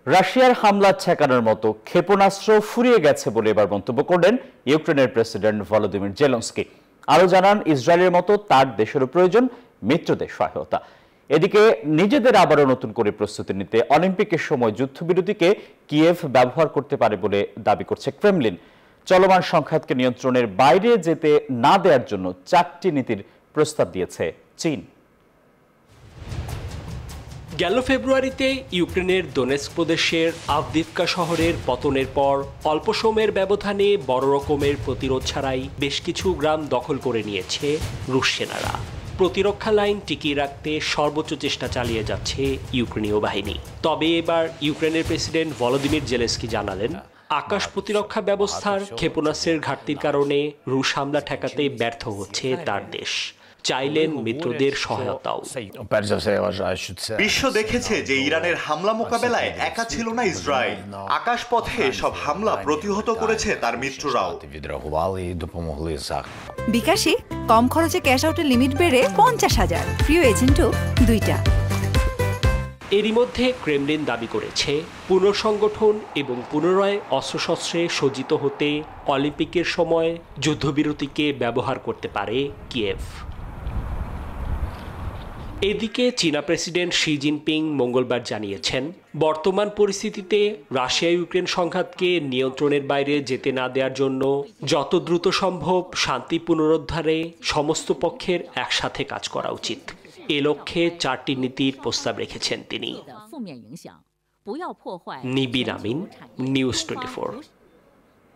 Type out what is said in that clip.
রাশিয়ার হামলা ঠেকানোর মতো ক্ষেপণাস্ত্র ফুরিয়ে গেছে বলে এবার মন্তব্য করলেন ইউক্রেনের প্রেসিডেন্ট ভলোদিমির জেলেনস্কি। আরও জানান, ইসরায়েলের মতো তার দেশেরও প্রয়োজন মিত্রদের সহায়তা। এদিকে নিজেদের আবারও নতুন করে প্রস্তুতি নিতে অলিম্পিকের সময় যুদ্ধবিরতিকে কিয়েভ ব্যবহার করতে পারে বলে দাবি করছে ক্রেমলিন। চলমান সংঘাতকে নিয়ন্ত্রণের বাইরে যেতে না দেওয়ার জন্য 4টি নীতির প্রস্তাব দিয়েছে চীন। গেল ফেব্রুয়ারিতে ইউক্রেনের দোনেৎস্ক প্রদেশের আভদিভকা শহরের পতনের পর অল্প সময়ের ব্যবধানে বড় রকমের প্রতিরোধ ছাড়াই বেশ কিছু গ্রাম দখল করে নিয়েছে রুশ সেনারা। প্রতিরক্ষা লাইন টিকিয়ে রাখতে সর্বোচ্চ চেষ্টা চালিয়ে যাচ্ছে ইউক্রেনীয় বাহিনী। তবে এবার ইউক্রেনের প্রেসিডেন্ট ভলোদিমির জেলেনস্কি জানালেন, আকাশ প্রতিরক্ষা ব্যবস্থার ক্ষেপণাস্ত্রের ঘাটতির কারণে রুশ হামলা ঠেকাতে ব্যর্থ হচ্ছে তার দেশ। চাইলেন মিত্রদের সহায়তাও। বিশ্ব দেখেছে যে ইরানের হামলা মোকাবেলায় একা ছিল না ইসরায়েল। আকাশপথে সব হামলা প্রতিহত করেছে তার মিত্ররাও। বিকাশে কম খরচে ক্যাশ আউটের লিমিট বেড়ে 50,000, প্রিয় এজেন্টও 2টা। এরই মধ্যে ক্রেমলিন দাবি করেছে, পুনঃসংগঠন এবং পুনরায় অস্ত্রশস্ত্রে সজ্জিত হতে অলিম্পিকের সময় যুদ্ধবিরতিকে ব্যবহার করতে পারে কিয়েভ। এদিকে চীনা প্রেসিডেন্ট শি জিনপিং মঙ্গলবার জানিয়েছেন, বর্তমান পরিস্থিতিতে রাশিয়া ইউক্রেন সংঘাতকে নিয়ন্ত্রণের বাইরে যেতে না দেওয়ার জন্য যত দ্রুত সম্ভব শান্তি পুনরুদ্ধারে সমস্ত পক্ষের একসাথে কাজ করা উচিত। এ লক্ষ্যে 4টি নীতির প্রস্তাব রেখেছেন তিনি। নিবিন আমিন, নিউজ 24।